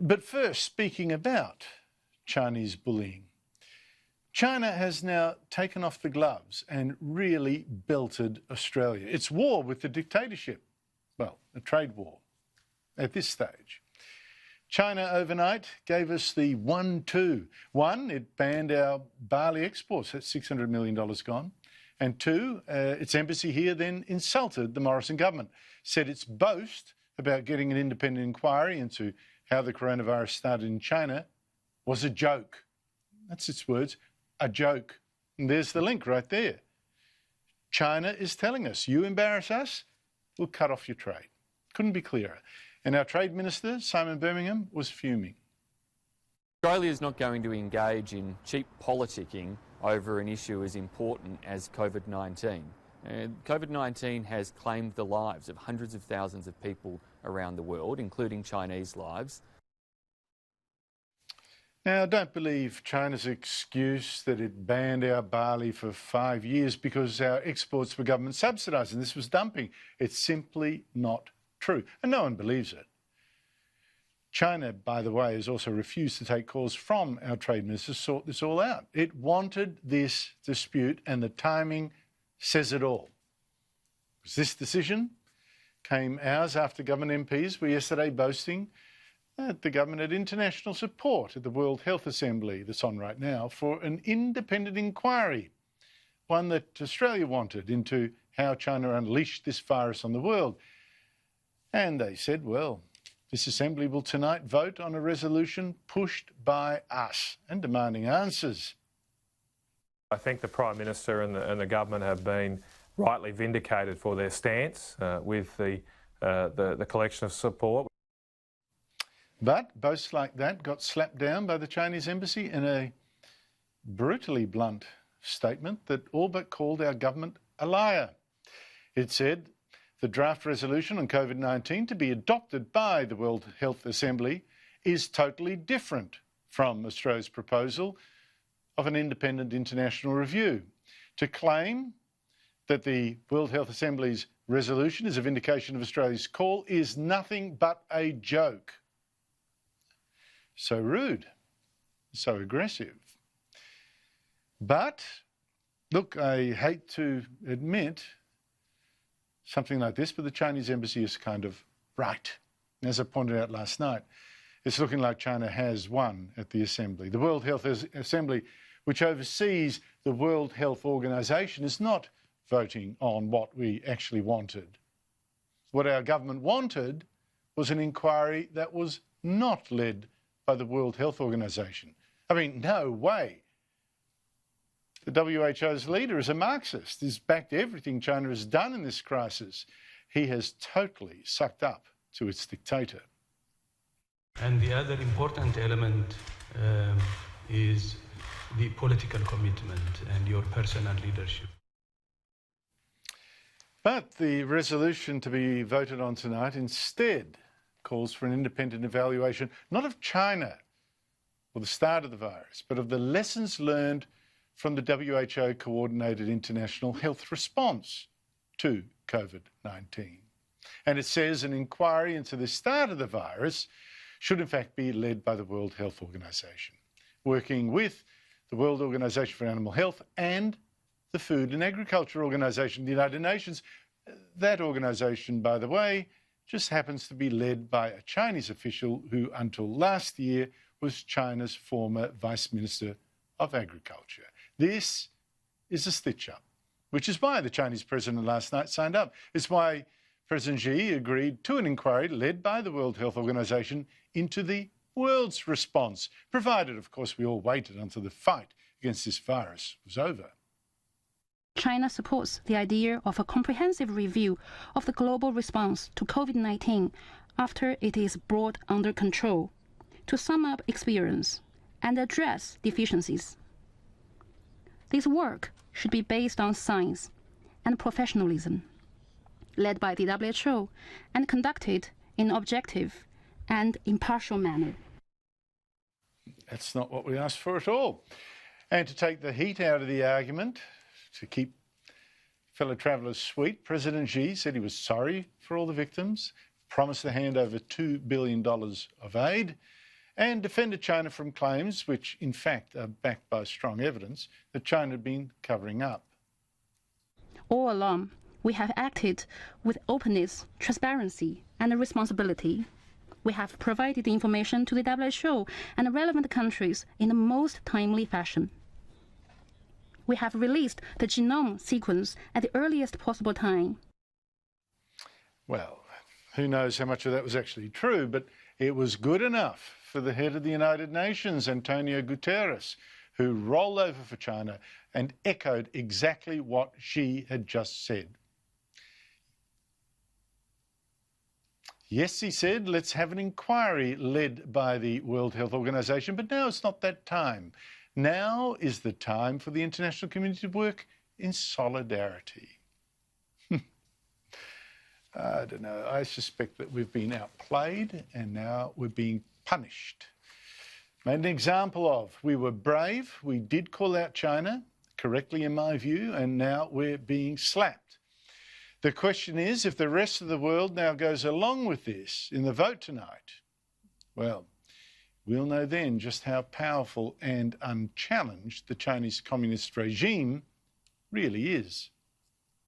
But first, speaking about Chinese bullying, China has now taken off the gloves and really belted Australia. It's war with the dictatorship. Well, a trade war at this stage. China overnight gave us the 1-2. One, it banned our barley exports. That's $600 million gone. And two, its embassy here then insulted the Morrison government, said its boast about getting an independent inquiry into how the coronavirus started in China was a joke. That's its words, a joke. And there's the link right there. China is telling us, you embarrass us, we'll cut off your trade. Couldn't be clearer. And our Trade Minister, Simon Birmingham, was fuming. Australia is not going to engage in cheap politicking over an issue as important as COVID-19. COVID-19 has claimed the lives of hundreds of thousands of people around the world, including Chinese lives. Now, don't believe China's excuse that it banned our barley for 5 years because our exports were government subsidised and this was dumping. It's simply not true, and no one believes it. China, by the way, has also refused to take calls from our trade minister to sort this all out. It wanted this dispute, and the timing says it all. This decision came hours after government MPs were yesterday boasting that the government had international support at the World Health Assembly, that's on right now, for an independent inquiry, one that Australia wanted, into how China unleashed this virus on the world. And they said, well, this Assembly will tonight vote on a resolution pushed by us and demanding answers. I think the Prime Minister and the government have been rightly vindicated for their stance with the collection of support. But boasts like that got slapped down by the Chinese embassy in a brutally blunt statement that all but called our government a liar. It said the draft resolution on COVID-19 to be adopted by the World Health Assembly is totally different from Australia's proposal of an independent international review. To claim that the World Health Assembly's resolution is a vindication of Australia's call is nothing but a joke. So rude, so aggressive. But, look, I hate to admit something like this, but the Chinese embassy is kind of right. As I pointed out last night, it's looking like China has won at the Assembly. The World Health Assembly, which oversees the World Health Organization, is not voting on what we actually wanted. What our government wanted was an inquiry that was not led by the World Health Organization. I mean, no way. The WHO's leader is a Marxist. He's backed everything China has done in this crisis. He has totally sucked up to its dictator. And the other important element is the political commitment and your personal leadership. But the resolution to be voted on tonight instead calls for an independent evaluation, not of China or the start of the virus, but of the lessons learned from the WHO coordinated international health response to COVID-19. And it says an inquiry into the start of the virus should in fact be led by the World Health Organization, working with the World Organization for Animal Health and the Food and Agriculture Organization of the United Nations. That organization, by the way, just happens to be led by a Chinese official who, until last year, was China's former Vice Minister of Agriculture. This is a stitch-up, which is why the Chinese president last night signed up. It's why President Xi agreed to an inquiry led by the World Health Organization into the world's response, provided, of course, we all waited until the fight against this virus was over. China supports the idea of a comprehensive review of the global response to COVID-19 after it is brought under control, to sum up experience and address deficiencies. This work should be based on science and professionalism, led by the WHO and conducted in an objective and impartial manner. That's not what we asked for at all. And to take the heat out of the argument, to keep fellow travellers sweet, President Xi said he was sorry for all the victims, promised to hand over $2 billion of aid, and defended China from claims, which in fact are backed by strong evidence, that China had been covering up. All along, we have acted with openness, transparency, and responsibility. We have provided the information to the WHO and relevant countries in the most timely fashion. We have released the genome sequence at the earliest possible time. Well, who knows how much of that was actually true, but it was good enough for the head of the United Nations, Antonio Guterres, who rolled over for China and echoed exactly what Xi had just said. Yes, he said, let's have an inquiry led by the World Health Organization, but now it's not that time. Now is the time for the international community to work in solidarity. I don't know, I suspect that we've been outplayed and now we're being punished. Made an example of. We were brave, we did call out China, correctly in my view, and now we're being slapped. The question is, if the rest of the world now goes along with this in the vote tonight, well, we'll know then just how powerful and unchallenged the Chinese communist regime really is.